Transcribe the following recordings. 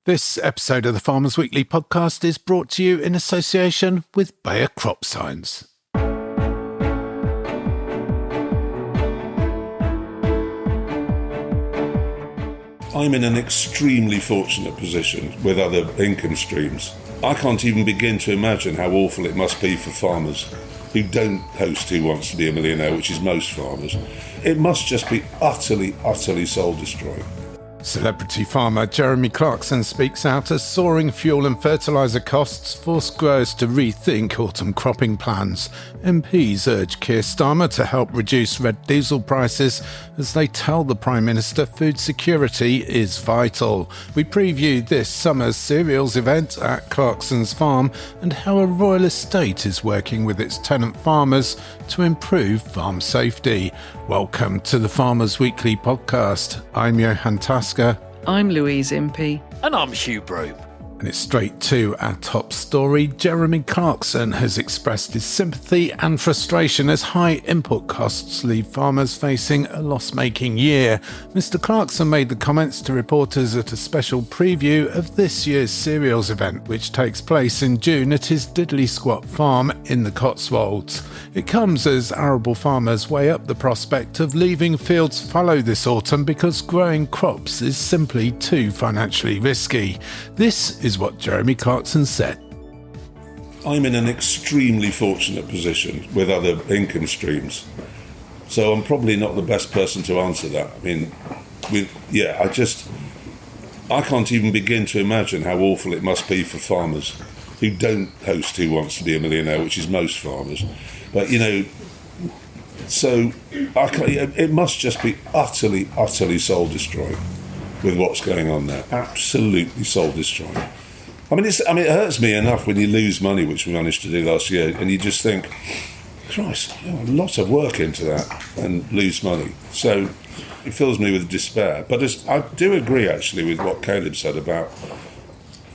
This episode of the Farmers Weekly podcast is brought to you in association with Bayer Crop Science. I'm in an extremely fortunate position with other income streams. I can't even begin to imagine how awful it must be for farmers who don't host Who Wants to Be a Millionaire, which is most farmers. It must just be utterly soul-destroying. Celebrity farmer Jeremy Clarkson speaks out as soaring fuel and fertiliser costs force growers to rethink autumn cropping plans. MPs urge Kier Starmer to help reduce red diesel prices as they tell the Prime Minister food security is vital. We preview this summer's cereals event at Clarkson's farm and how a royal estate is working with its tenant farmers to improve farm safety. Welcome to the Farmers Weekly podcast. I'm Johann. I'm Louise Impey. And I'm Hugh Broom. And it's straight to our top story. Jeremy Clarkson has expressed his sympathy and frustration as high input costs leave farmers facing a loss-making year. Mr. Clarkson made the comments to reporters at a special preview of this year's cereals event, which takes place in June at his Diddley Squat farm in the Cotswolds. It comes as arable farmers weigh up the prospect of leaving fields fallow this autumn because growing crops is simply too financially risky. This is what Jeremy Clarkson said. I'm in an extremely fortunate position with other income streams, so I'm probably not the best person to answer that. I can't even begin to imagine how awful it must be for farmers who don't host Who Wants to Be a Millionaire, which is most farmers. But, it must just be utterly soul-destroying with what's going on there. Absolutely soul-destroying. It hurts me enough when you lose money, which we managed to do last year, and you just think, Christ, a lot of work into that and lose money. So it fills me with despair. But I do agree, actually, with what Caleb said about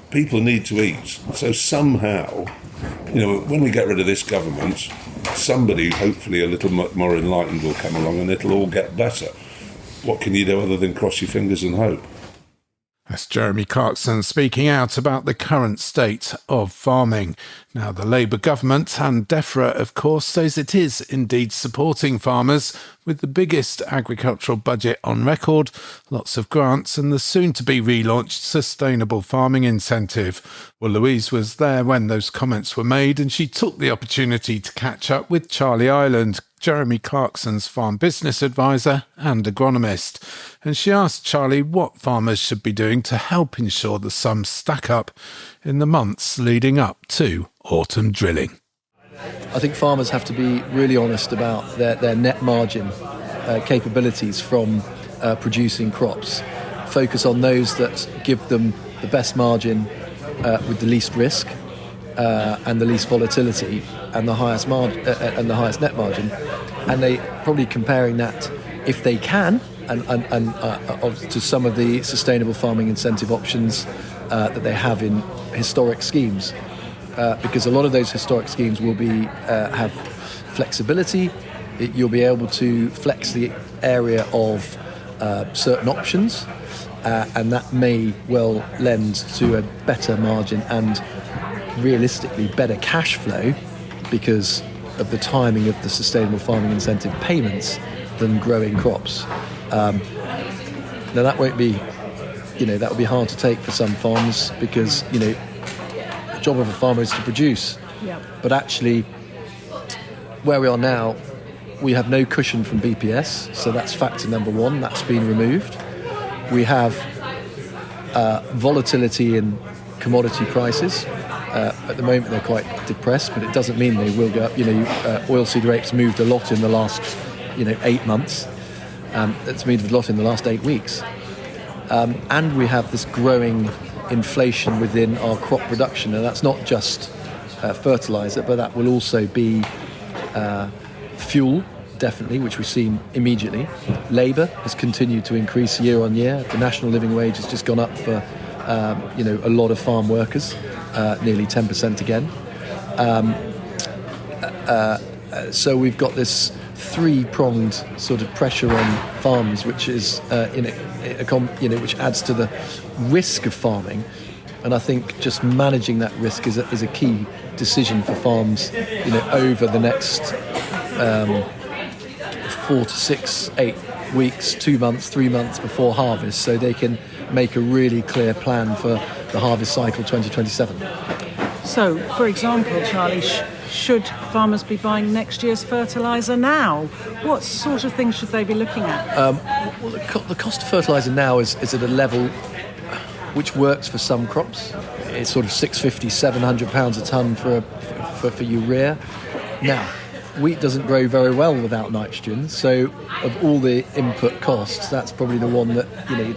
people need to eat. So somehow, when we get rid of this government, somebody, hopefully a little more enlightened, will come along and it'll all get better. What can you do other than cross your fingers and hope? That's Jeremy Clarkson speaking out about the current state of farming. Now, the Labour government, and DEFRA, of course, says it is indeed supporting farmers with the biggest agricultural budget on record, lots of grants and the soon-to-be relaunched Sustainable Farming Incentive. Well, Louise was there when those comments were made and she took the opportunity to catch up with Charlie Ireland, Jeremy Clarkson's farm business advisor and agronomist. And she asked Charlie what farmers should be doing to help ensure the sums stack up in the months leading up to autumn drilling. I think farmers have to be really honest about their net margin capabilities from producing crops. Focus on those that give them the best margin with the least risk and the least volatility and the highest net margin. And they probably comparing that, if they can, to some of the sustainable farming incentive options that they have in historic schemes. Because a lot of those historic schemes will have flexibility. You'll be able to flex the area of certain options, and that may well lend to a better margin and realistically better cash flow because of the timing of the sustainable farming incentive payments than growing crops. Now that won't be, that will be hard to take for some farms because, the job of a farmer is to produce. Yeah. But actually, where we are now, we have no cushion from BPS, so that's factor number one, that's been removed. We have volatility in commodity prices. At the moment they're quite depressed, but it doesn't mean they will go up. Oilseed rape's moved a lot in the last 8 months. It's moved a lot in the last 8 weeks. And we have this growing inflation within our crop production, and that's not just fertiliser, but that will also be fuel, definitely, which we've seen immediately. Labour has continued to increase year on year. The national living wage has just gone up for a lot of farm workers, nearly 10% again. So we've got this three-pronged sort of pressure on farms, which is which adds to the risk of farming. And I think just managing that risk is a key decision for farms, over the next 4 to 6, 8 weeks, 2 months, 3 months before harvest, so they can make a really clear plan for the harvest cycle 2027. So, for example, Charlie, should farmers be buying next year's fertiliser now? What sort of things should they be looking at? Well, the cost of fertiliser now is at a level which works for some crops. It's sort of £650, £700 a tonne for urea. Now, wheat doesn't grow very well without nitrogen, so of all the input costs, that's probably the one that you need.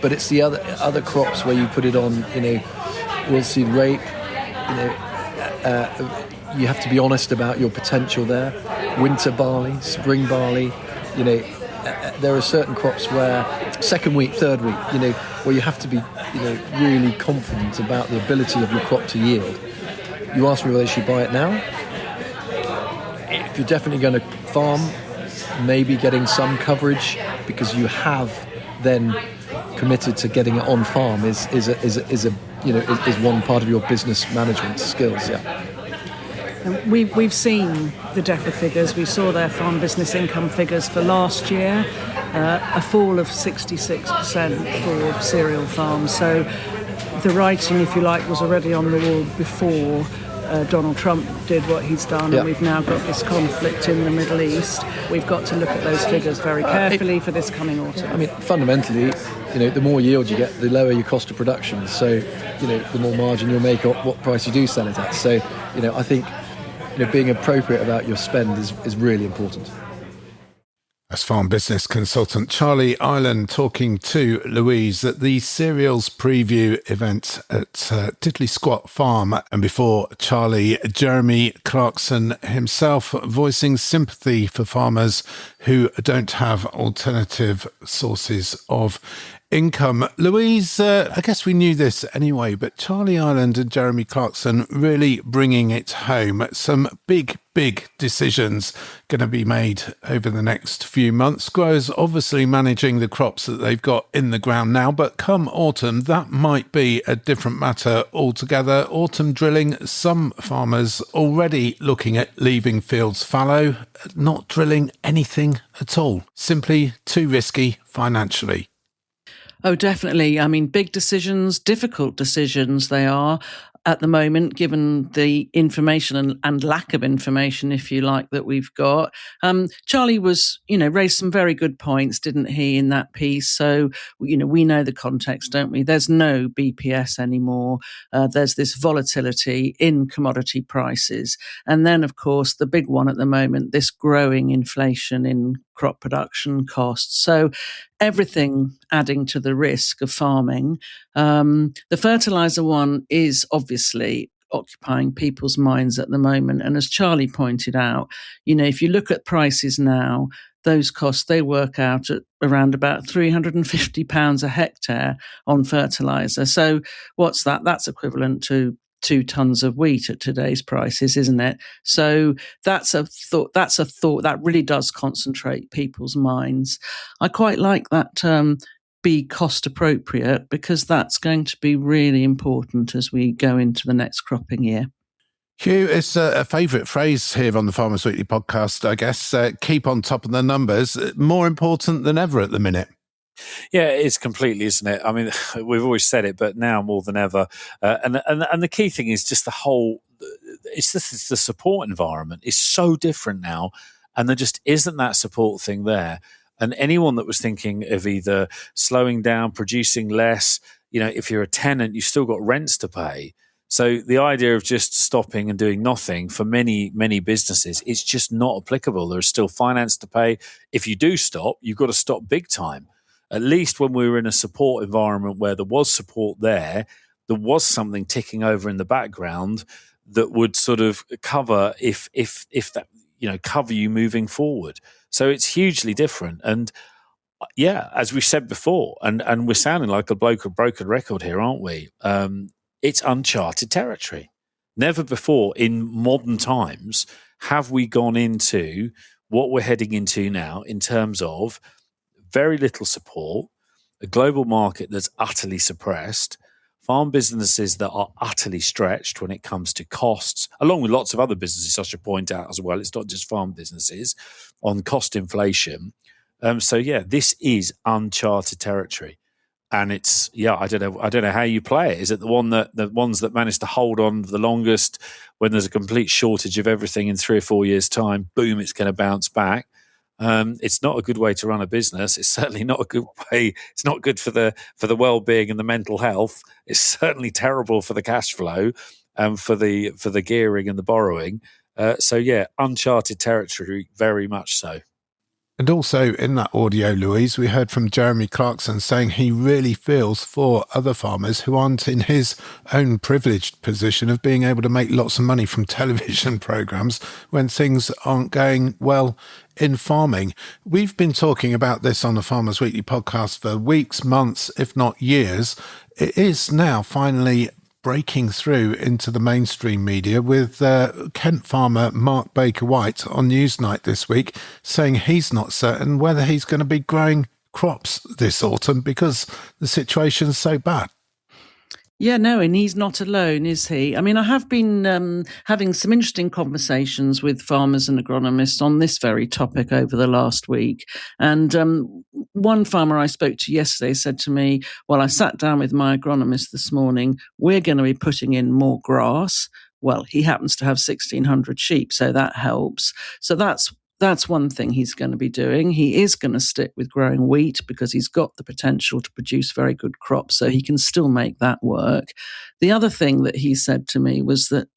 But it's the other crops where you put it on, oilseed rape. You have to be honest about your potential there. Winter barley, spring barley, there are certain crops where second wheat, third wheat, where you have to be, really confident about the ability of your crop to yield. You ask me whether you should buy it now. If you're definitely going to farm, maybe getting some coverage because you have then committed to getting it on farm is one part of your business management skills. Yeah. We've seen the DEFRA figures. We saw their farm business income figures for last year, a fall of 66% for cereal farms. So the writing, if you like, was already on the wall before Donald Trump did what he's done, and we've now got this conflict in the Middle East. We've got to look at those figures very carefully for this coming autumn. I mean, fundamentally, the more yield you get, the lower your cost of production. So, the more margin you'll make at what price you do sell it at. So, I think being appropriate about your spend is really important. As farm business consultant Charlie Ireland talking to Louise at the cereals preview event at Tiddly Squat Farm. And before Charlie, Jeremy Clarkson himself voicing sympathy for farmers who don't have alternative sources of income. Louise, I guess we knew this anyway, but Charlie Ireland and Jeremy Clarkson really bringing it home. Some big decisions going to be made over the next few months. Growers obviously managing the crops that they've got in the ground now, but come autumn, that might be a different matter altogether. Autumn drilling, some farmers already looking at leaving fields fallow, not drilling anything at all. Simply too risky financially. Oh, definitely. I mean, big decisions, difficult decisions they are at the moment, given the information and lack of information, if you like, that we've got. Charlie raised some very good points, didn't he, in that piece? So, we know the context, don't we? There's no BPS anymore. There's this volatility in commodity prices. And then, of course, the big one at the moment, this growing inflation in crop production costs. So everything adding to the risk of farming. The fertiliser one is obviously occupying people's minds at the moment. And as Charlie pointed out, if you look at prices now, those costs, they work out at around about £350 a hectare on fertiliser. So what's that? That's equivalent to 2 tons of wheat at today's prices, isn't it? So that's a thought that really does concentrate people's minds. I quite like that term, be cost appropriate, because that's going to be really important as we go into the next cropping year. Hugh, it's a favourite phrase here on the Farmers Weekly podcast, I guess. Keep on top of the numbers. More important than ever at the minute. Yeah, it's completely, isn't it? I mean, we've always said it, but now more than ever. And the key thing is just it's the support environment is so different now, and there just isn't that support thing there. And anyone that was thinking of either slowing down, producing less, if you're a tenant, you've still got rents to pay. So the idea of just stopping and doing nothing for many, many businesses, it's just not applicable. There's still finance to pay. If you do stop, you've got to stop big time. At least when we were in a support environment where there was support there was something ticking over in the background that would sort of cover if that, cover you moving forward. So it's hugely different. And yeah, as we said before, and we're sounding like a broken record here, aren't we? It's uncharted territory. Never before in modern times have we gone into what we're heading into now in terms of very little support, a global market that's utterly suppressed, farm businesses that are utterly stretched when it comes to costs, along with lots of other businesses, I should point out as well. It's not just farm businesses on cost inflation. This is uncharted territory. And it's, I don't know how you play it. Is it the ones that manage to hold on the longest when there's a complete shortage of everything in 3 or 4 years' time? Boom, it's going to bounce back. It's not a good way to run a business. It's certainly not a good way. It's not good for the well-being and the mental health. It's certainly terrible for the cash flow and for the gearing and the borrowing. Uncharted territory, very much so. And also in that audio, Louise, we heard from Jeremy Clarkson saying he really feels for other farmers who aren't in his own privileged position of being able to make lots of money from television programmes when things aren't going well in farming. We've been talking about this on the Farmers Weekly podcast for weeks, months, if not years. It is now finally breaking through into the mainstream media with Kent farmer Mark Baker-White on Newsnight this week saying he's not certain whether he's going to be growing crops this autumn because the situation's so bad. Yeah, no, and he's not alone, is he? I mean, I have been having some interesting conversations with farmers and agronomists on this very topic over the last week. And one farmer I spoke to yesterday said to me, well, I sat down with my agronomist this morning. We're going to be putting in more grass. Well, he happens to have 1,600 sheep, so that helps. So that's one thing he's going to be doing. He is going to stick with growing wheat because he's got the potential to produce very good crops, so he can still make that work. The other thing that he said to me was that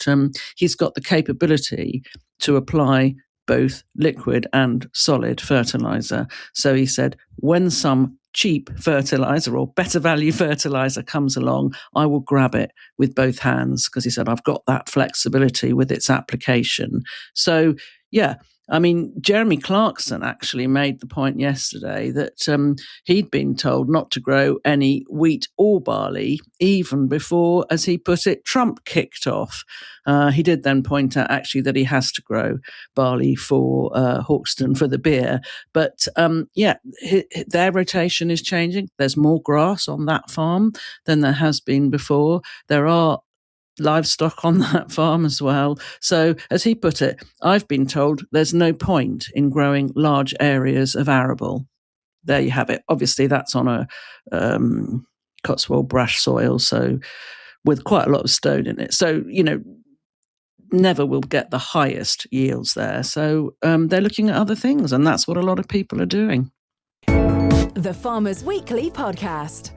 he's got the capability to apply both liquid and solid fertiliser. So he said, when some cheap fertiliser or better value fertiliser comes along, I will grab it with both hands because he said, I've got that flexibility with its application. So, yeah. I mean, Jeremy Clarkson actually made the point yesterday that he'd been told not to grow any wheat or barley even before, as he put it, Trump kicked off. He did then point out actually that he has to grow barley for Hawkston for the beer. But their rotation is changing. There's more grass on that farm than there has been before. There are livestock on that farm as well. So, as he put it, I've been told there's no point in growing large areas of arable. There you have it. Obviously, that's on a Cotswold brash soil, so with quite a lot of stone in it. So, never will get the highest yields there. So, they're looking at other things, and that's what a lot of people are doing. The Farmers Weekly podcast.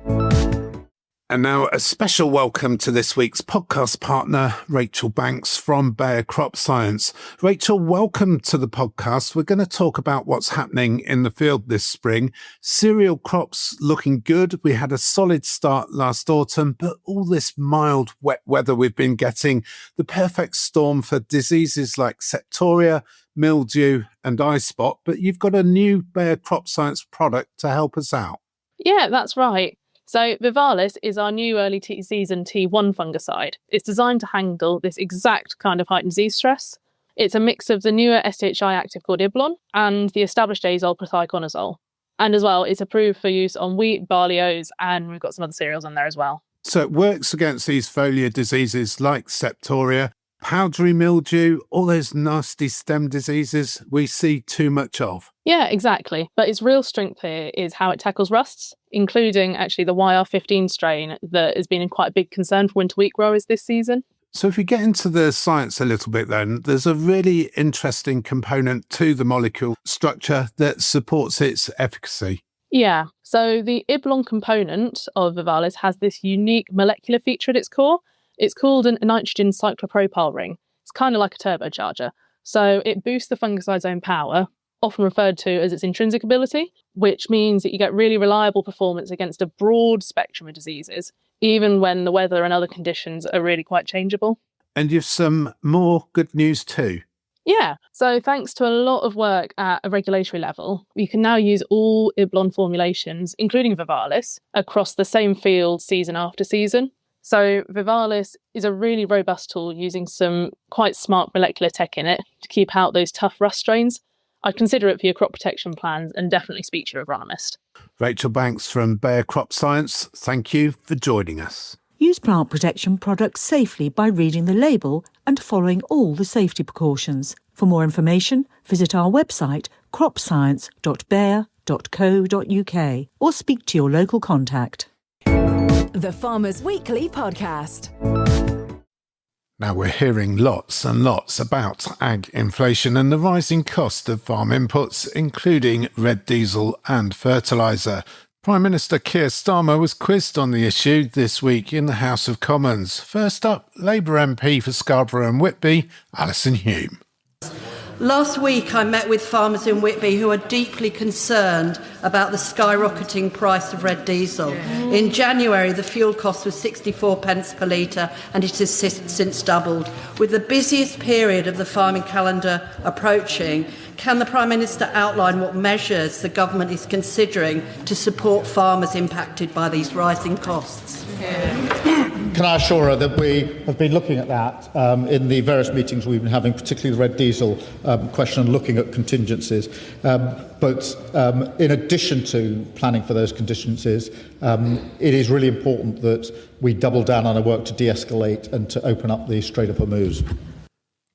And now a special welcome to this week's podcast partner, Rachel Banks from Bayer Crop Science. Rachel, welcome to the podcast. We're going to talk about what's happening in the field this spring. Cereal crops looking good. We had a solid start last autumn, but all this mild, wet weather we've been getting, the perfect storm for diseases like septoria, mildew and eye spot. But you've got a new Bayer Crop Science product to help us out. Yeah, that's right. So Vivalis is our new early season T1 fungicide. It's designed to handle this exact kind of heightened disease stress. It's a mix of the newer SHI active called Iblon and the established azole prothioconazole. And as well, it's approved for use on wheat, barley, oats, and we've got some other cereals in there as well. So it works against these foliar diseases like septoria, powdery mildew, all those nasty stem diseases we see too much of. Yeah, exactly. But its real strength here is how it tackles rusts, including actually the YR15 strain that has been quite a big concern for winter wheat growers this season. So if we get into the science a little bit then, there's a really interesting component to the molecule structure that supports its efficacy. Yeah, so the Iblon component of Vivalis has this unique molecular feature at its core. It's called a nitrogen cyclopropyl ring. It's kind of like a turbocharger. So it boosts the fungicide's own power, often referred to as its intrinsic ability, which means that you get really reliable performance against a broad spectrum of diseases, even when the weather and other conditions are really quite changeable. And you've some more good news too. Yeah, so thanks to a lot of work at a regulatory level, we can now use all Iblon formulations, including Vivalis, across the same field season after season. So Vivalis is a really robust tool using some quite smart molecular tech in it to keep out those tough rust strains. I'd consider it for your crop protection plans and definitely speak to your agronomist. Rachel Banks from Bayer Crop Science, thank you for joining us. Use plant protection products safely by reading the label and following all the safety precautions. For more information, visit our website cropscience.bayer.co.uk or speak to your local contact. The Farmers Weekly Podcast. Now we're hearing lots and lots about ag inflation and the rising cost of farm inputs, including red diesel and fertiliser. Prime Minister Kier Starmer was quizzed on the issue this week in the House of Commons. First up, Labour MP for Scarborough and Whitby, Alison Hugh. Last week I met with farmers in Whitby who are deeply concerned about the skyrocketing price of red diesel. In January the fuel cost was 64 pence per litre and it has since doubled. With the busiest period of the farming calendar approaching, can the Prime Minister outline what measures the government is considering to support farmers impacted by these rising costs? Can I assure her that we have been looking at that in the various meetings we've been having, particularly the red diesel question, and looking at contingencies. But in addition to planning for those contingencies, it is really important that we double down on our work to de-escalate and to open up the Strait of Hormuz.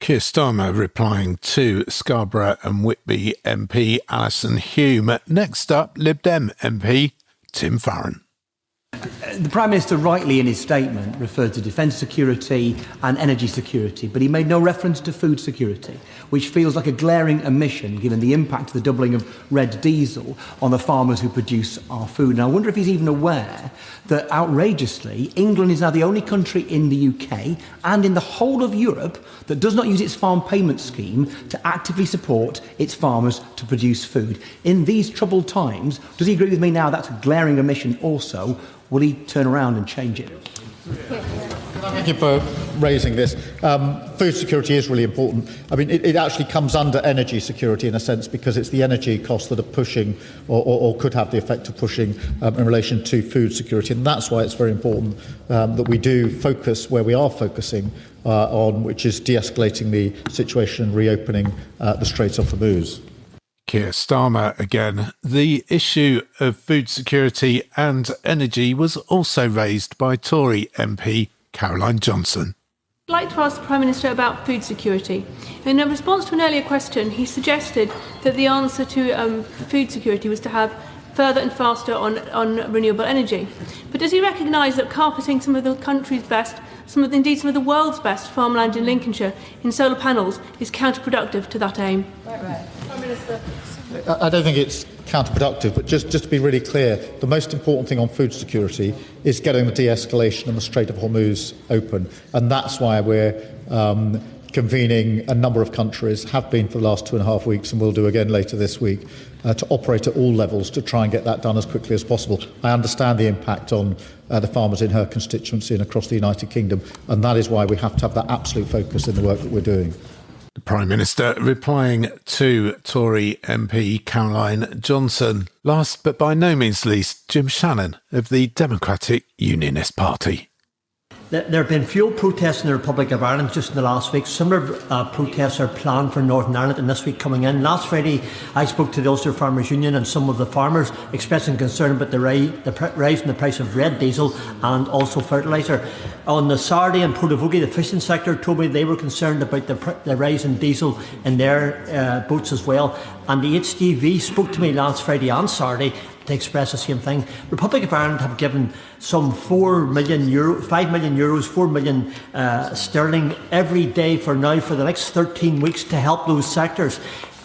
Kier Starmer replying to Scarborough and Whitby MP Alison Hugh. Next up, Lib Dem MP Tim Farron. The Prime Minister rightly in his statement referred to defence security and energy security, but he made no reference to food security, which feels like a glaring omission given the impact of the doubling of red diesel on the farmers who produce our food. And I wonder if he's even aware that, outrageously, England is now the only country in the UK and in the whole of Europe that does not use its farm payment scheme to actively support its farmers to produce food. In these troubled times, does he agree with me now that's a glaring omission also? Will he turn around and change it? Thank you for raising this. Food security is really important. I mean, it actually comes under energy security in a sense because it's the energy costs that are pushing or could have the effect of pushing in relation to food security. And that's why it's very important that we do focus where we are focusing on, which is de-escalating the situation and reopening the Strait of Hormuz. Kier Starmer again. The issue of food security and energy was also raised by Tory MP Caroline Johnson. I'd like to ask the Prime Minister about food security. In a response to an earlier question, he suggested that the answer to food security was to have further and faster on renewable energy. But does he recognise that carpeting some of the country's best, some of the world's best farmland in Lincolnshire in solar panels is counterproductive to that aim? Right. Prime Minister. I don't think it's counterproductive, but just to be really clear, the most important thing on food security is getting the de-escalation and the Strait of Hormuz open. And that's why we're convening a number of countries, have been for the last 2.5 weeks and will do again later this week, to operate at all levels to try and get that done as quickly as possible. I understand the impact on the farmers in her constituency and across the United Kingdom, and that is why we have to have that absolute focus in the work that we're doing. The Prime Minister replying to Tory MP Caroline Johnson. Last but by no means least, Jim Shannon of the Democratic Unionist Party. There have been fuel protests in the Republic of Ireland just in the last week. Similar protests are planned for Northern Ireland and this week coming in. Last Friday, I spoke to the Ulster Farmers Union and some of the farmers expressing concern about the rise in the price of red diesel and also fertiliser. On the Saturday in Portavogie, the fishing sector told me they were concerned about the rise in diesel in their boats as well. And the HDV spoke to me last Friday and Saturday to express the same thing. Republic of Ireland have given some €5 million, 4 million sterling every day for the next 13 weeks to help those sectors.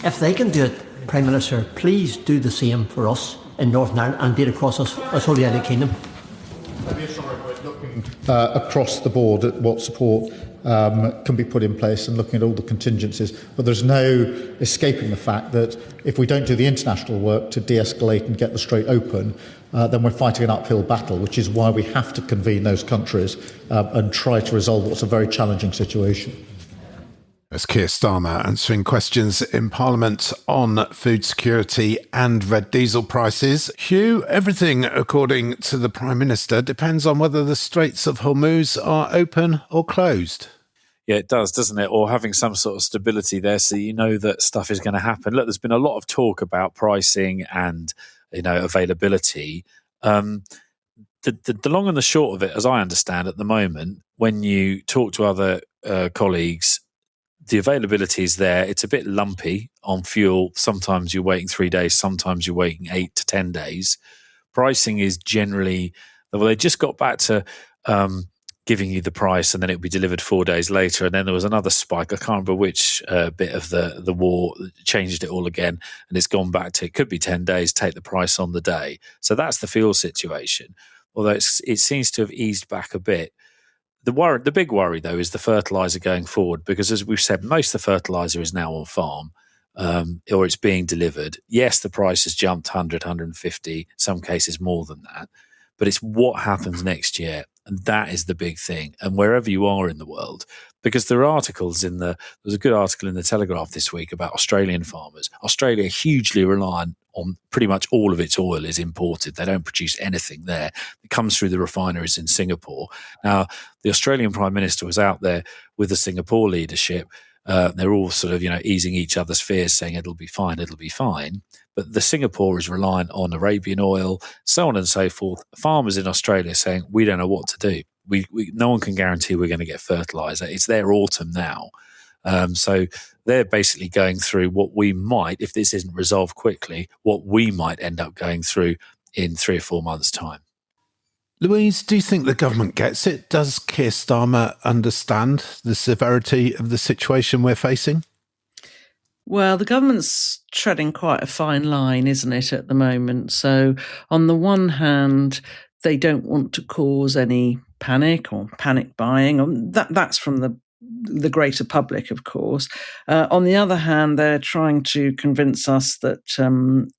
If they can do it, Prime Minister, please do the same for us in Northern Ireland and do it across us whole United Kingdom. We're looking across the board at what support can be put in place and looking at all the contingencies. But there's no escaping the fact that if we don't do the international work to de-escalate and get the strait open, then we're fighting an uphill battle, which is why we have to convene those countries and try to resolve what's a very challenging situation. As Kier Starmer answering questions in Parliament on food security and red diesel prices. Hugh, everything, according to the Prime Minister, depends on whether the Straits of Hormuz are open or closed. Yeah, it does, doesn't it? Or having some sort of stability there, so you know that stuff is going to happen. Look, there's been a lot of talk about pricing and availability. The long and the short of it, as I understand at the moment, when you talk to other colleagues, the availability is there. It's a bit lumpy on fuel. Sometimes you're waiting 3 days, sometimes you're waiting 8 to 10 days. Pricing is generally, well, they just got back to giving you the price and then it would be delivered 4 days later. And then there was another spike. I can't remember which bit of the war changed it all again. And it's gone back to, it could be 10 days, take the price on the day. So that's the fuel situation. Although it seems to have eased back a bit. The big worry, though, is the fertiliser going forward, because as we've said, most of the fertiliser is now on farm or it's being delivered. Yes, the price has jumped 100, 150, some cases more than that. But it's what happens next year. And that is the big thing. And wherever you are in the world, because there are articles there's a good article in the Telegraph this week about Australian farmers. Australia hugely reliant on pretty much all of its oil is imported. They don't produce anything there. It comes through the refineries in Singapore. Now, the Australian Prime Minister was out there with the Singapore leadership. They're all sort of, easing each other's fears, saying it'll be fine, it'll be fine. But the Singapore is reliant on Arabian oil, so on and so forth. Farmers in Australia saying, we don't know what to do. No one can guarantee we're going to get fertiliser. It's their autumn now. So they're basically going through what we might, if this isn't resolved quickly, what we might end up going through in 3 or 4 months' time. Louise, do you think the government gets it? Does Kier Starmer understand the severity of the situation we're facing? Well, the government's treading quite a fine line, isn't it, at the moment? So on the one hand, they don't want to cause any panic or panic buying. That's from the greater public, of course. On the other hand, they're trying to convince us that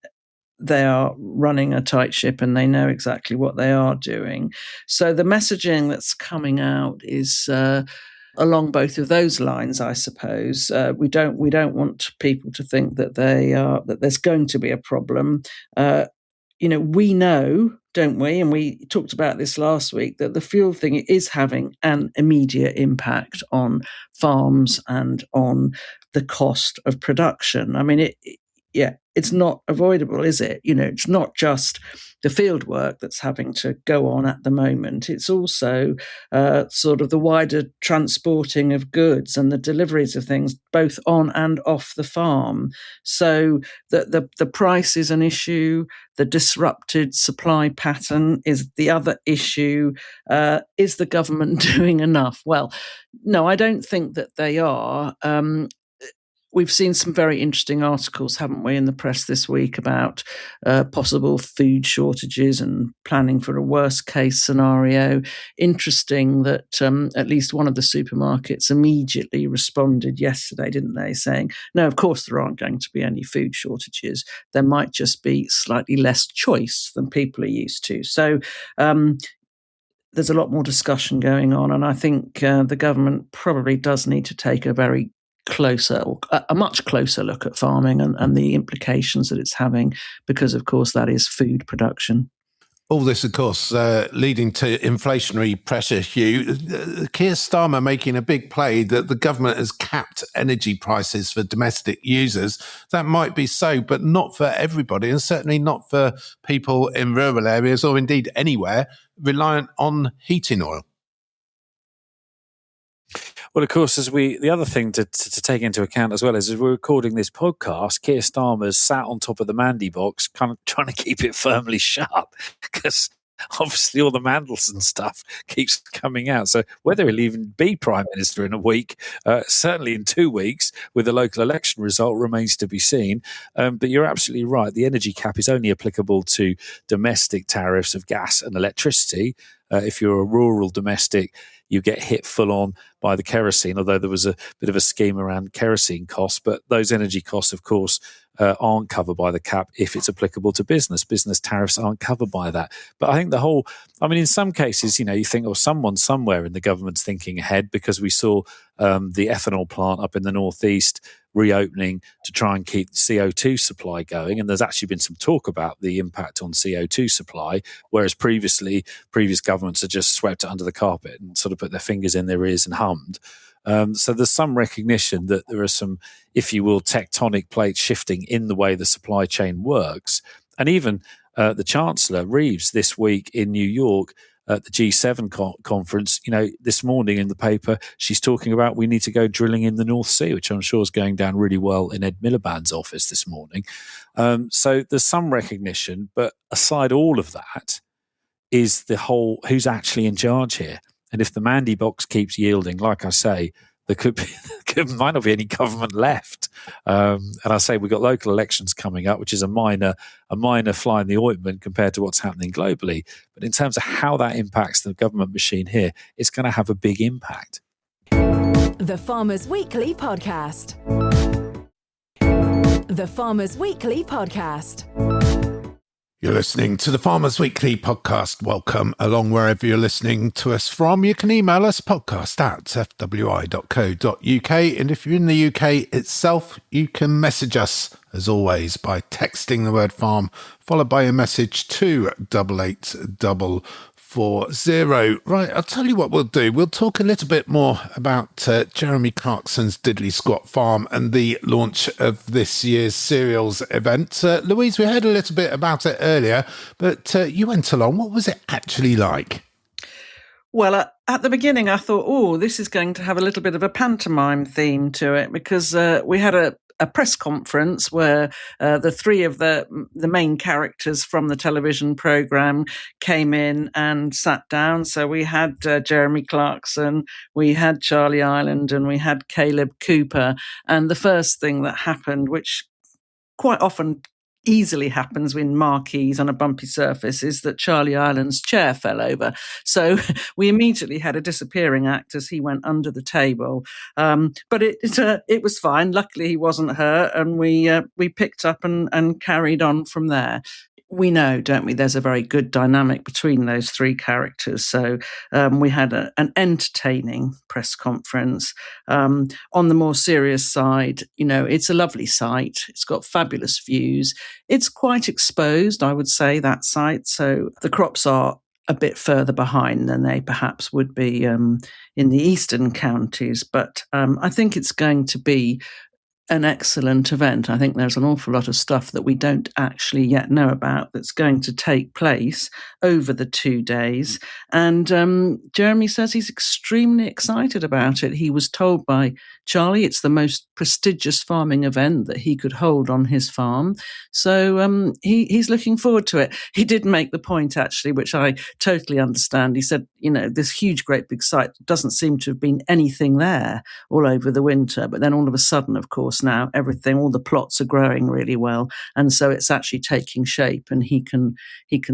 they are running a tight ship and they know exactly what they are doing. So the messaging that's coming out is along both of those lines, I suppose. We don't want people to think that that there's going to be a problem. We know, don't we? And we talked about this last week, that the fuel thing is having an immediate impact on farms and on the cost of production. I mean, it's not avoidable, is it? It's not just the field work that's having to go on at the moment. It's also sort of the wider transporting of goods and the deliveries of things both on and off the farm. So the price is an issue. The disrupted supply pattern is the other issue. Is the government doing enough? Well, no, I don't think that they are. We've seen some very interesting articles, haven't we, in the press this week about possible food shortages and planning for a worst case scenario. Interesting that at least one of the supermarkets immediately responded yesterday, didn't they, saying, no, of course there aren't going to be any food shortages. There might just be slightly less choice than people are used to. So there's a lot more discussion going on. And I think the government probably does need to take a much closer look at farming and the implications that it's having, because, of course, that is food production. All this, of course, leading to inflationary pressure, Hugh. Kier Starmer making a big play that the government has capped energy prices for domestic users. That might be so, but not for everybody, and certainly not for people in rural areas or indeed anywhere reliant on heating oil. Well, of course, the other thing to take into account as well is, as we're recording this podcast, Kier Starmer's sat on top of the Mandy box, kind of trying to keep it firmly shut, because obviously all the mandals and stuff keeps coming out. So whether he'll even be Prime Minister in a week, certainly in 2 weeks, with the local election result, remains to be seen. But you're absolutely right. The energy cap is only applicable to domestic tariffs of gas and electricity. If you're a rural domestic, you get hit full on by the kerosene, although there was a bit of a scheme around kerosene costs. But those energy costs, of course, aren't covered by the cap if it's applicable to business. Business tariffs aren't covered by that. But I think in some cases, you think, someone somewhere in the government's thinking ahead, because we saw the ethanol plant up in the northeast reopening to try and keep CO2 supply going. And there's actually been some talk about the impact on CO2 supply, whereas previous governments had just swept it under the carpet and sort of put their fingers in their ears and hummed. So there's some recognition that there are some, if you will, tectonic plates shifting in the way the supply chain works. And even the Chancellor, Reeves, this week in New York at the G7 conference, this morning in the paper, she's talking about we need to go drilling in the North Sea, which I'm sure is going down really well in Ed Miliband's office this morning. So there's some recognition, but aside all of that is the whole who's actually in charge here. And if the Mandy box keeps yielding, like I say, might not be any government left. And I say we've got local elections coming up, which is a minor fly in the ointment compared to what's happening globally. But in terms of how that impacts the government machine here, it's going to have a big impact. The Farmers Weekly Podcast. The Farmers Weekly Podcast. You're listening to the Farmers Weekly podcast. Welcome along wherever you're listening to us from. You can email us podcast@fwi.co.uk. And if you're in the UK itself, you can message us, as always, by texting the word farm, followed by a message to 88440. Right, I'll tell you what we'll do. We'll talk a little bit more about Jeremy Clarkson's Diddley Squat Farm and the launch of this year's cereals event. Louise, we heard a little bit about it earlier, but you went along. What was it actually like? Well, at the beginning, I thought, this is going to have a little bit of a pantomime theme to it, because we had a press conference where the three of the main characters from the television programme came in and sat down. So we had Jeremy Clarkson, we had Charlie Ireland, and we had Caleb Cooper. And the first thing that happened, which quite often easily happens in marquees on a bumpy surface, is that Charlie Ireland's chair fell over. So we immediately had a disappearing act as he went under the table. But it was fine. Luckily, he wasn't hurt, and we picked up and carried on from there. We know, don't we, there's a very good dynamic between those three characters. So we had an entertaining press conference. On the more serious side, it's a lovely site. It's got fabulous views. It's quite exposed, I would say, that site. So the crops are a bit further behind than they perhaps would be in the eastern counties. But I think it's going to be an excellent event. I think there's an awful lot of stuff that we don't actually yet know about that's going to take place over the 2 days. And Jeremy says he's extremely excited about it. He was told by Charlie it's the most prestigious farming event that he could hold on his farm. So he's looking forward to it. He did make the point, actually, which I totally understand. He said, this huge, great big site doesn't seem to have been anything there all over the winter. But then all of a sudden, of course, now all the plots are growing really well, and so it's actually taking shape, and he can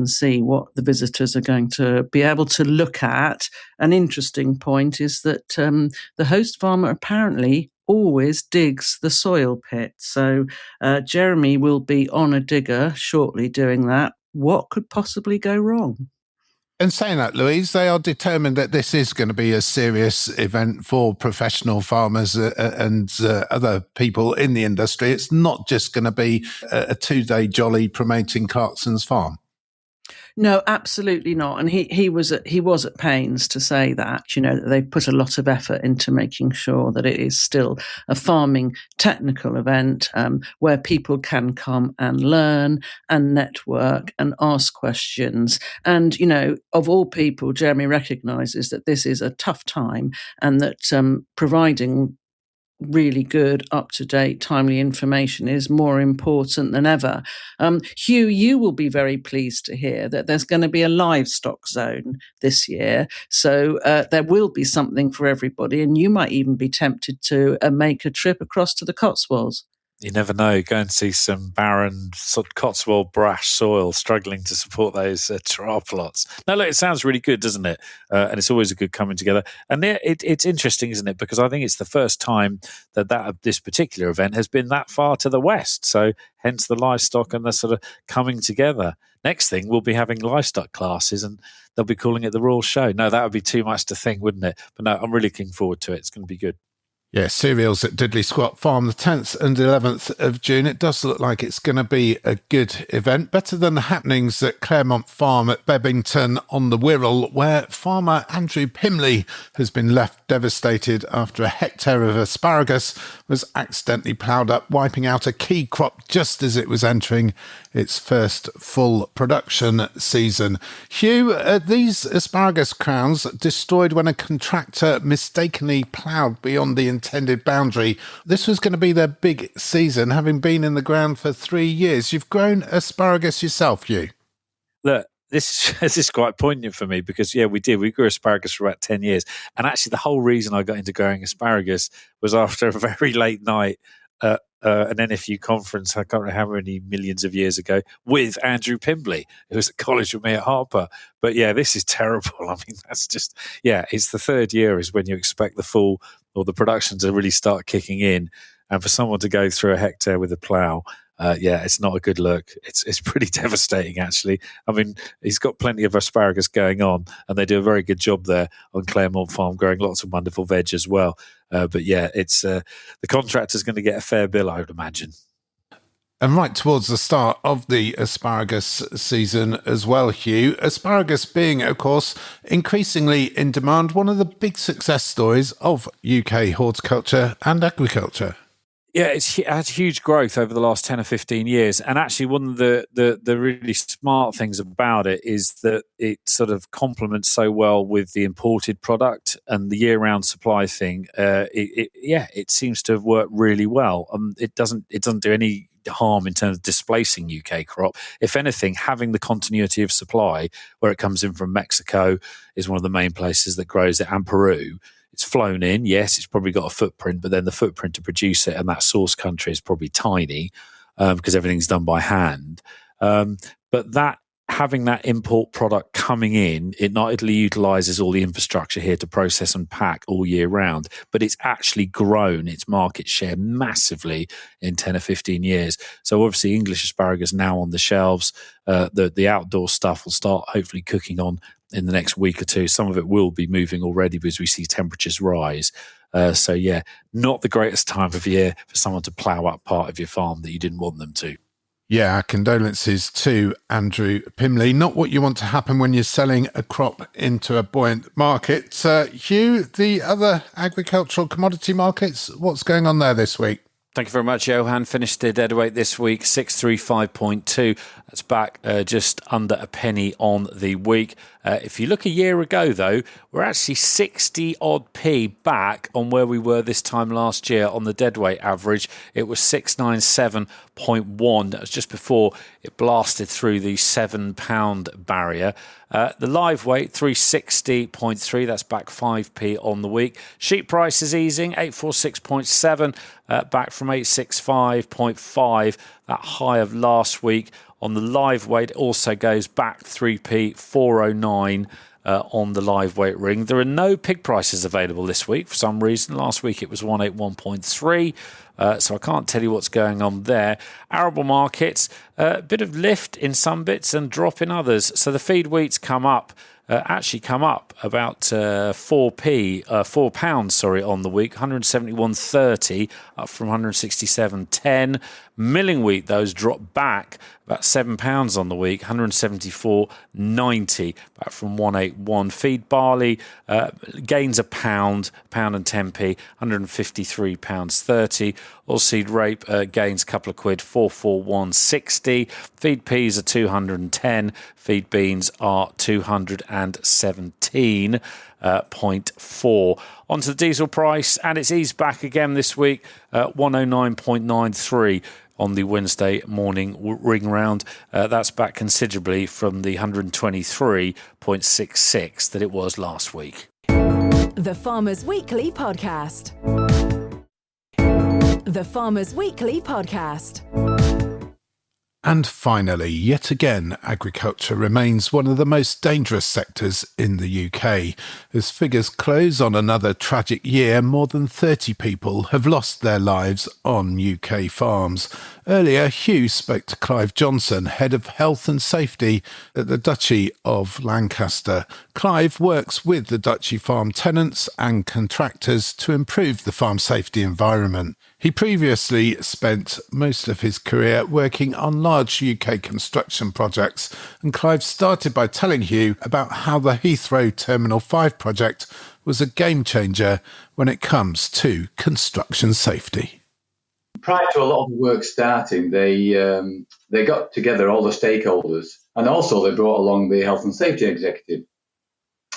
see what the visitors are going to be able to look at. An interesting point is that the host farmer apparently always digs the soil pit, so Jeremy will be on a digger shortly doing that. What could possibly go wrong? And saying that, Louise, they are determined that this is going to be a serious event for professional farmers and other people in the industry. It's not just going to be a 2-day jolly promoting Clarkson's farm. No, absolutely not. And he was at pains to say that, that they've put a lot of effort into making sure that it is still a farming technical event where people can come and learn and network and ask questions. And, of all people, Jeremy recognises that this is a tough time, and that providing really good, up-to-date, timely information is more important than ever. Hugh, you will be very pleased to hear that there's going to be a livestock zone this year. So there will be something for everybody, and you might even be tempted to make a trip across to the Cotswolds. You never know. Go and see some barren sort of Cotswold brash soil struggling to support those trial plots. No, look, it sounds really good, doesn't it? And it's always a good coming together. And it's interesting, isn't it? Because I think it's the first time that this particular event has been that far to the west. So hence the livestock and the sort of coming together. Next thing, we'll be having livestock classes, and they'll be calling it the Royal Show. No, that would be too much to think, wouldn't it? But no, I'm really looking forward to it. It's going to be good. Yeah, cereals at Diddley Squat Farm, the 10th and 11th of June. It does look like it's going to be a good event, better than the happenings at Claremont Farm at Bebbington on the Wirral, where farmer Andrew Pimley has been left devastated after a hectare of asparagus was accidentally ploughed up, wiping out a key crop just as it was entering its first full production season. Hugh, these asparagus crowns destroyed when a contractor mistakenly ploughed beyond the intended boundary. This was going to be their big season, having been in the ground for 3 years. You've grown asparagus yourself, Hugh. Look, this is quite poignant for me because, we did. We grew asparagus for about 10 years. And actually, the whole reason I got into growing asparagus was after a very late night at an NFU conference, I can't remember how many millions of years ago, with Andrew Pimbley, who was at college with me at Harper. But this is terrible. I mean, that's just, it's the third year is when you expect the full or the production to really start kicking in. And for someone to go through a hectare with a plough, it's not a good look. It's pretty devastating, actually. I mean, he's got plenty of asparagus going on, and they do a very good job there on Claremont Farm, growing lots of wonderful veg as well. It's the contractor's going to get a fair bill, I would imagine. And right towards the start of the asparagus season as well, Hugh, asparagus being, of course, increasingly in demand, one of the big success stories of UK horticulture and agriculture. Yeah, it's had huge growth over the last 10 or 15 years. And actually, one of the really smart things about it is that it sort of complements so well with the imported product and the year-round supply thing. It seems to have worked really well. It doesn't do any harm in terms of displacing UK crop. If anything, having the continuity of supply where it comes in from Mexico is one of the main places that grows it, and Peru. It's flown in, yes, it's probably got a footprint, but then the footprint to produce it and that source country is probably tiny because everything's done by hand. But that having that import product coming in, it not only utilises all the infrastructure here to process and pack all year round, but it's actually grown its market share massively in 10 or 15 years. So obviously English asparagus now on the shelves, the outdoor stuff will start hopefully cooking on in the next week or two. Some of it will be moving already because we see temperatures rise. Not the greatest time of year for someone to plough up part of your farm that you didn't want them to. Yeah, condolences to Andrew Pimley. Not what you want to happen when you're selling a crop into a buoyant market. Hugh, the other agricultural commodity markets, what's going on there this week? Thank you very much, Johann. Finished the deadweight this week, 635.2. That's back just under a penny on the week. If you look a year ago, though, we're actually 60-odd-p back on where we were this time last year on the deadweight average. It was 697.1. That was just before it blasted through the £7 barrier. The live weight, 360.3. That's back 5p on the week. Sheep price is easing, 846.7, back from 865.5. That high of last week. On the live weight, it also goes back 3p, 409 on the live weight ring. There are no pig prices available this week for some reason. Last week it was 181.3, so I can't tell you what's going on there. Arable markets, a bit of lift in some bits and drop in others. So the feed wheats come up about £4 on the week, 171.30 up from 167.10. Milling wheat, those drop back about £7 on the week, 174.90 back from 181. Feed barley gains £1, £1 and 10p, 153.30. Oilseed rape gains a couple of quid, 441.60. Feed peas are 210. Feed beans are 217.4. Onto the diesel price, and it's eased back again this week, 109.93 on the Wednesday morning ring round. That's back considerably from the 123.66 that it was last week. The Farmers Weekly Podcast. The Farmers Weekly Podcast. And finally, yet again, agriculture remains one of the most dangerous sectors in the UK. As figures close on another tragic year, more than 30 people have lost their lives on UK farms. Earlier, Hugh spoke to Clive Johnson, Head of Health and Safety at the Duchy of Lancaster. Clive works with the Duchy farm tenants and contractors to improve the farm safety environment. He previously spent most of his career working on large UK construction projects, and Clive started by telling Hugh about how the Heathrow Terminal 5 project was a game changer when it comes to construction safety. Prior to a lot of the work starting, they got together all the stakeholders, and also they brought along the health and safety executive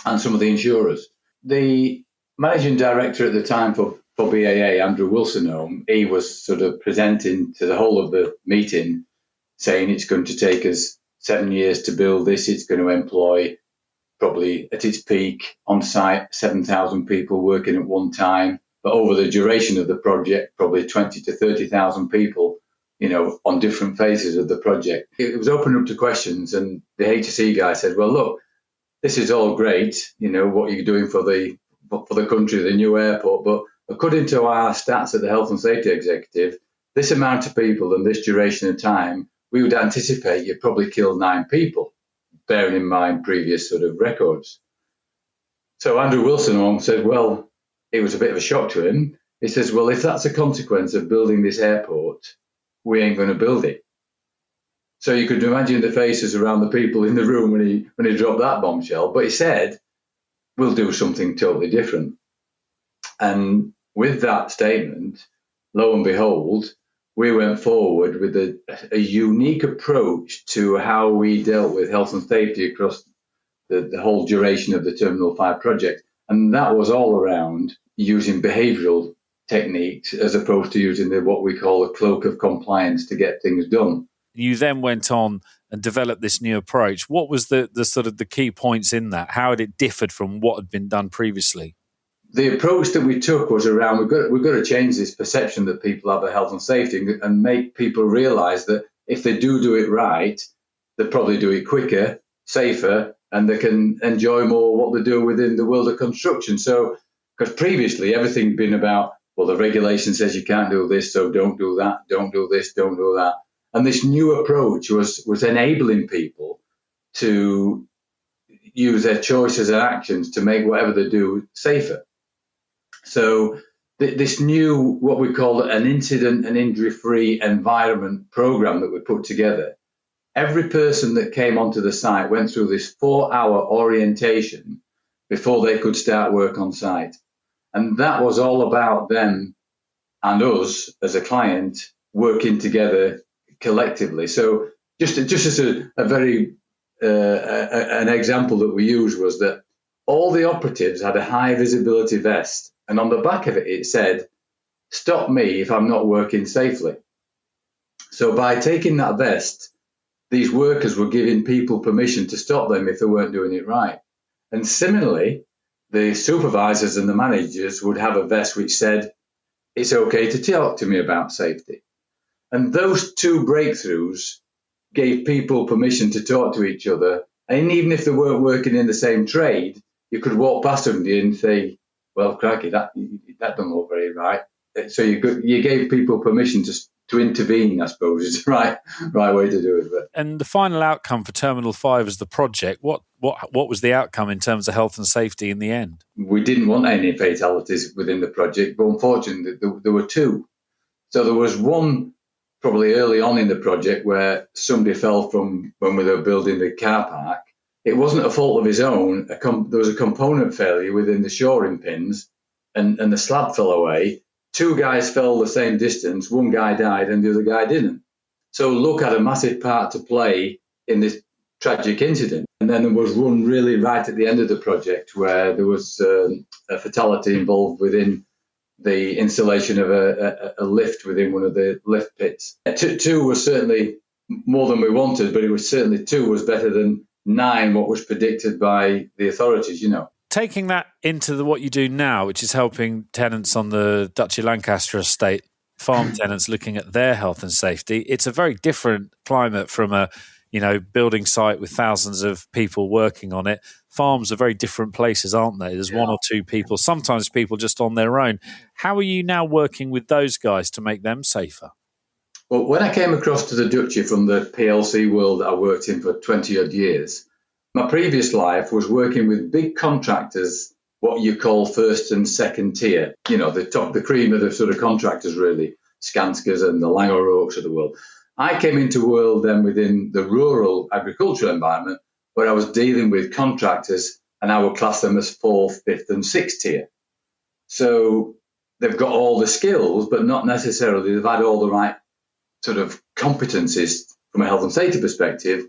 and some of the insurers. The managing director at the time for BAA, Andrew Wilson, he was sort of presenting to the whole of the meeting, saying it's going to take us 7 years to build this. It's going to employ probably at its peak on site 7,000 people working at one time. But over the duration of the project, probably 20 to 30,000 people, on different phases of the project. It was open up to questions, and the HSE guy said, well, look, this is all great, what you're doing for the country, the new airport, but according to our stats at the Health and Safety Executive, this amount of people and this duration of time, we would anticipate you'd probably kill 9 people, bearing in mind previous sort of records. So Andrew Wilson said, well, it was a bit of a shock to him. He says, well, if that's a consequence of building this airport, we ain't going to build it. So you could imagine the faces around the people in the room when he dropped that bombshell. But he said, we'll do something totally different. And with that statement, lo and behold, we went forward with a unique approach to how we dealt with health and safety across the whole duration of the Terminal 5 project. And that was all around using behavioural techniques as opposed to using what we call a cloak of compliance to get things done. You then went on and developed this new approach. What was the sort of the key points in that? How had it differed from what had been done previously? The approach that we took was around, we've got to change this perception that people have of health and safety and make people realise that if they do it right, they'll probably do it quicker, safer, and they can enjoy more what they do within the world of construction. So, because previously everything had been about, well, the regulation says you can't do this, so don't do that, don't do this, don't do that. And this new approach was enabling people to use their choices and actions to make whatever they do safer. So this new, what we call an incident and injury-free environment program that we put together, every person that came onto the site went through this 4-hour orientation before they could start work on site. And that was all about them and us as a client working together collectively. So just as a very an example that we used was that all the operatives had a high visibility vest, and on the back of it, it said, "Stop me if I'm not working safely." So by taking that vest, these workers were giving people permission to stop them if they weren't doing it right. And similarly, the supervisors and the managers would have a vest which said, "It's okay to talk to me about safety." And those two breakthroughs gave people permission to talk to each other. And even if they weren't working in the same trade, you could walk past somebody and say, "Well, crikey, that doesn't look very right." So you gave people permission to intervene, I suppose, is the right way to do it. But. And the final outcome for Terminal 5 as the project, what was the outcome in terms of health and safety in the end? We didn't want any fatalities within the project, but unfortunately there were 2. So there was one probably early on in the project where somebody fell from when we were building the car park. It wasn't a fault of his own. There was a component failure within the shoring pins and the slab fell away. 2 guys fell the same distance. One guy died and the other guy didn't. So Luck had a massive part to play in this tragic incident. And then there was one really right at the end of the project where there was a fatality involved within the installation of a lift within one of the lift pits. 2 was certainly more than we wanted, but it was certainly 2 was better than 9, what was predicted by the authorities, Taking that into what you do now, which is helping tenants on the Duchy Lancaster estate, farm tenants looking at their health and safety. It's a very different climate from a building site with thousands of people working on it. Farms are very different places, aren't they? There's one or two people, sometimes people just on their own. How are you now working with those guys to make them safer? Well, when I came across to the Duchy from the PLC world that I worked in for 20 odd years, my previous life was working with big contractors, what you call first and second tier, the cream of the sort of contractors, really, Skanskas and the Langer Oaks of the world. I came into world then within the rural agricultural environment where I was dealing with contractors, and I would class them as fourth, fifth and sixth tier. So they've got all the skills, but not necessarily they've had all the right sort of competencies from a health and safety perspective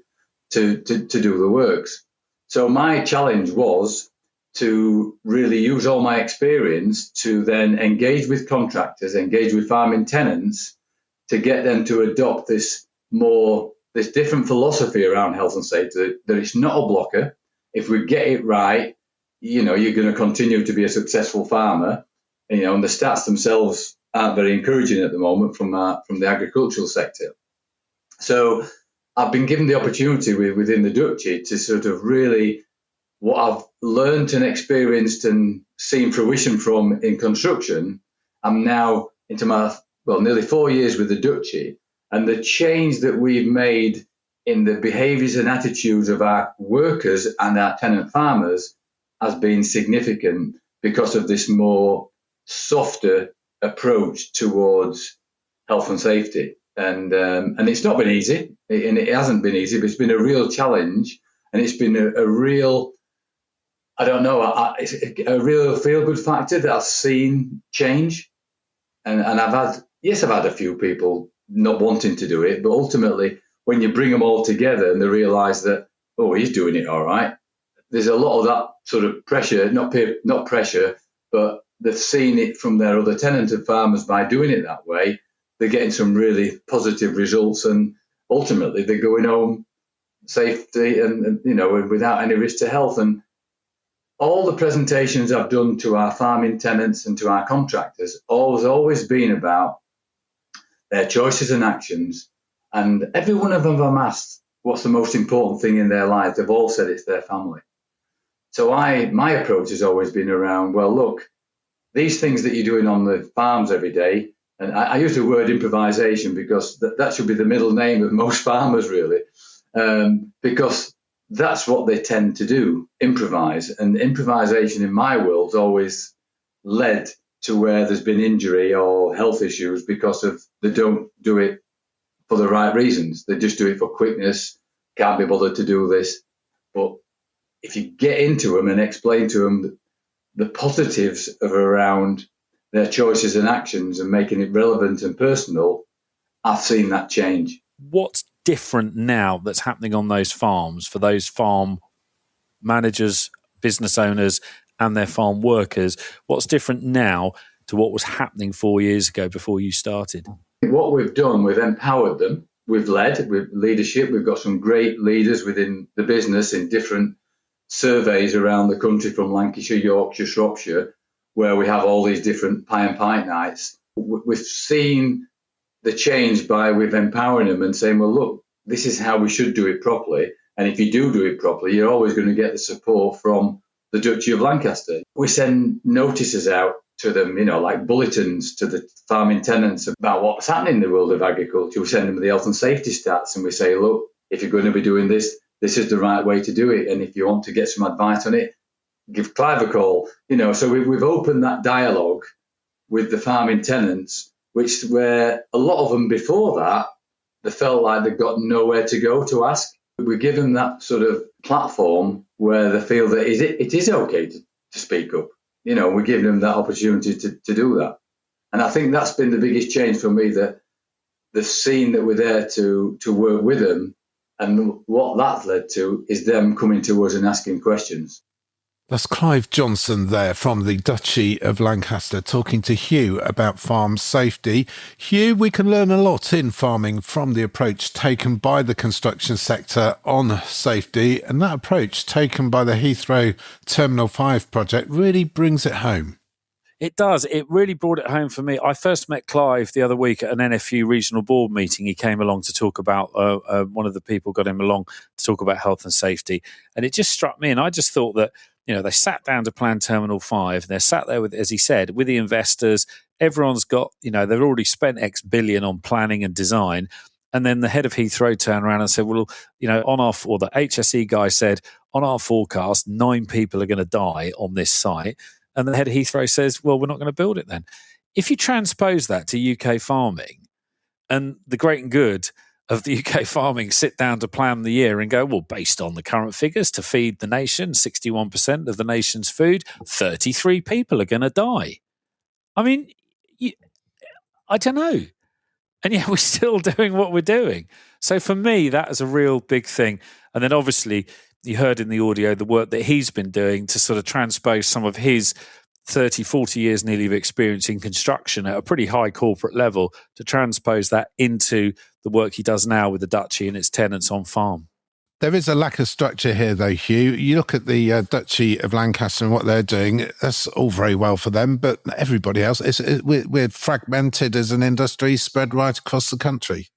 to do the works. So my challenge was to really use all my experience to then engage with contractors, engage with farming tenants, to get them to adopt this different philosophy around health and safety, that it's not a blocker. If we get it right, you're going to continue to be a successful farmer. And the stats themselves aren't very encouraging at the moment from the agricultural sector. So I've been given the opportunity within the Duchy to sort of really, what I've learned and experienced and seen fruition from in construction, I'm now into my nearly 4 years with the Duchy, and the change that we've made in the behaviours and attitudes of our workers and our tenant farmers has been significant because of this more softer approach towards health and safety. And it's not been easy, and it hasn't been easy, but it's been a real challenge, and it's been a real, a real feel-good factor that I've seen change. And I've had a few people not wanting to do it, but ultimately, when you bring them all together and they realise that, oh, he's doing it all right, there's a lot of that sort of pressure, not pressure, but they've seen it from their other tenant and farmers by doing it that way. They're getting some really positive results, and ultimately they're going home safely and without any risk to health. And all the presentations I've done to our farming tenants and to our contractors always been about their choices and actions. And every one of them I've asked what's the most important thing in their life. They've all said it's their family. So my approach has always been around, well, look, these things that you're doing on the farms every day, and I use the word improvisation because that should be the middle name of most farmers, really, because that's what they tend to do, improvise. And improvisation in my world's always led to where there's been injury or health issues because of they don't do it for the right reasons. They just do it for quickness, can't be bothered to do this. But if you get into them and explain to them the positives of around their choices and actions and making it relevant and personal, I've seen that change. What's different now that's happening on those farms for those farm managers, business owners and their farm workers? What's different now to what was happening 4 years ago before you started? What we've done, we've empowered them. We've led with leadership. We've got some great leaders within the business in different surveys around the country, from Lancashire, Yorkshire, Shropshire, where we have all these different pie and pint nights. We've seen the change with empowering them and saying, well, look, this is how we should do it properly. And if you do it properly, you're always going to get the support from the Duchy of Lancaster. We send notices out to them, like bulletins to the farming tenants about what's happening in the world of agriculture. We send them the health and safety stats and we say, look, if you're going to be doing this, this is the right way to do it. And if you want to get some advice on it, give Clive a call. So we've opened that dialogue with the farming tenants, where a lot of them before that, they felt like they've got nowhere to go to ask. We give them that sort of platform where they feel that it is okay to speak up. We're giving them that opportunity to do that. And I think that's been the biggest change for me, that they've seen that we're there to work with them. And what that's led to is them coming to us and asking questions. That's Clive Johnson there from the Duchy of Lancaster talking to Hugh about farm safety. Hugh, we can learn a lot in farming from the approach taken by the construction sector on safety, and that approach taken by the Heathrow Terminal 5 project really brings it home. It does. It really brought it home for me. I first met Clive the other week at an NFU regional board meeting. He came along to talk about, one of the people got him along to talk about health and safety. And it just struck me. And I just thought that, they sat down to plan Terminal 5. They're sat there with, as he said, with the investors. Everyone's got, they've already spent X billion on planning and design. And then the head of Heathrow turned around and said, well, the HSE guy said, on our forecast, 9 people are going to die on this site. And the head of Heathrow says, well, we're not going to build it then. If you transpose that to UK farming, and the great and good of the UK farming sit down to plan the year and go, well, based on the current figures to feed the nation, 61% of the nation's food, 33 people are going to die. I mean, I don't know. And yet we're still doing what we're doing. So for me, that is a real big thing. And then obviously you heard in the audio the work that he's been doing to sort of transpose some of his 30, 40 years nearly of experience in construction at a pretty high corporate level, to transpose that into the work he does now with the Duchy and its tenants on farm. There is a lack of structure here, though, Hugh. You look at the Duchy of Lancaster and what they're doing, that's all very well for them, but everybody else, we're fragmented as an industry, spread right across the country.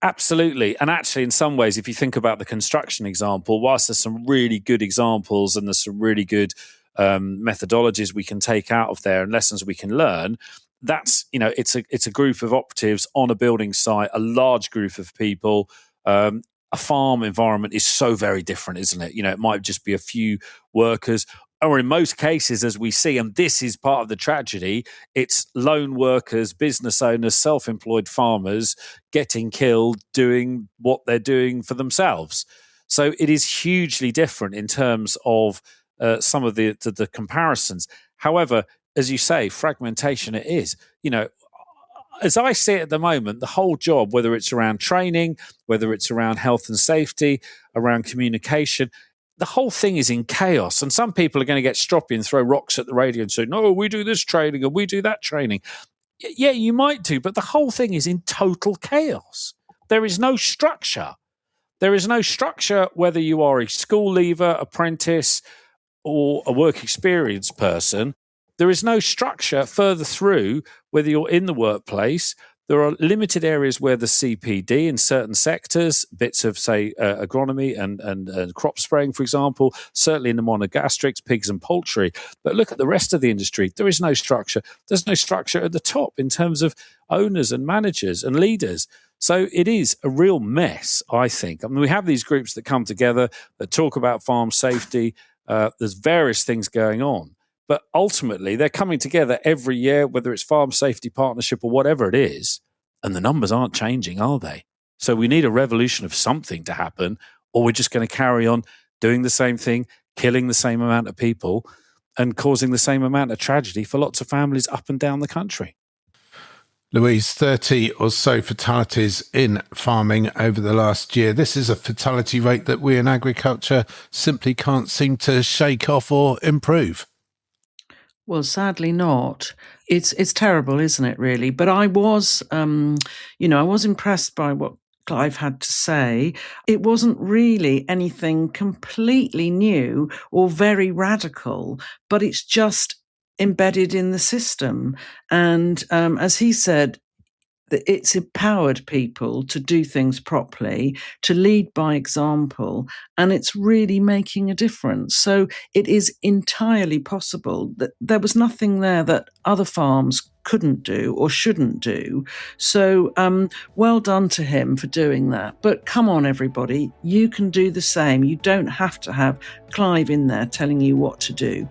Absolutely. And actually, in some ways, if you think about the construction example, whilst there's some really good examples and there's some really good methodologies we can take out of there and lessons we can learn, that's, it's a group of operatives on a building site, a large group of people. A farm environment is so very different, isn't it? It might just be a few workers, or in most cases, as we see, and this is part of the tragedy, it's lone workers, business owners, self-employed farmers getting killed doing what they're doing for themselves. So it is hugely different in terms of some of the comparisons. However, as you say, fragmentation it is. As I see it at the moment, the whole job, whether it's around training, whether it's around health and safety, around communication, the whole thing is in chaos. And some people are going to get stroppy and throw rocks at the radio and say, no, we do this training and we do that training. Yeah, you might do, but the whole thing is in total chaos. There is no structure. There is no structure whether you are a school leaver, apprentice, or a work experience person. There is no structure further through, whether you're in the workplace. There are limited areas where the CPD in certain sectors, bits of, say, agronomy and crop spraying, for example, certainly in the monogastrics, pigs and poultry. But look at the rest of the industry. There is no structure. There's no structure at the top in terms of owners and managers and leaders. So it is a real mess, I think. I mean, we have these groups that come together that talk about farm safety. There's various things going on. But ultimately, they're coming together every year, whether it's Farm Safety Partnership or whatever it is, and the numbers aren't changing, are they? So we need a revolution of something to happen, or we're just going to carry on doing the same thing, killing the same amount of people, and causing the same amount of tragedy for lots of families up and down the country. Louise, 30 or so fatalities in farming over the last year. This is a fatality rate that we in agriculture simply can't seem to shake off or improve. Well, sadly not. It's terrible, isn't it, really? But I was, I was impressed by what Clive had to say. It wasn't really anything completely new or very radical, but it's just embedded in the system. And as he said, it's empowered people to do things properly, to lead by example, and it's really making a difference. So it is entirely possible that there was nothing there that other farms couldn't do or shouldn't do. So well done to him for doing that. But come on, everybody, you can do the same. You don't have to have Clive in there telling you what to do.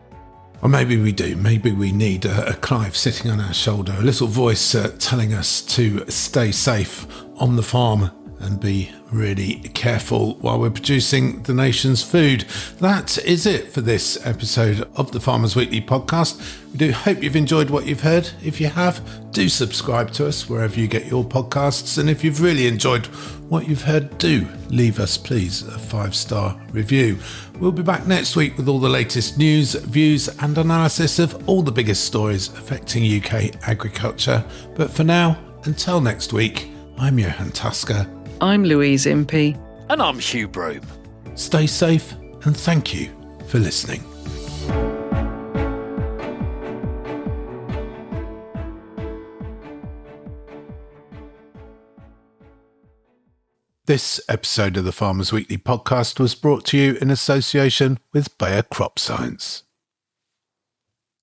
Or maybe we do. Maybe we need a Clive sitting on our shoulder, a little voice telling us to stay safe on the farm and be really careful while we're producing the nation's food. That is it for this episode of the Farmers Weekly podcast. We do hope you've enjoyed what you've heard. If you have, do subscribe to us wherever you get your podcasts. And if you've really enjoyed what you've heard, do leave us, please, a 5-star review. We'll be back next week with all the latest news, views and analysis of all the biggest stories affecting UK agriculture. But for now, until next week, I'm Johann. I'm Louise Impey. And I'm Hugh Broom. Stay safe and thank you for listening. This episode of the Farmers Weekly podcast was brought to you in association with Bayer Crop Science.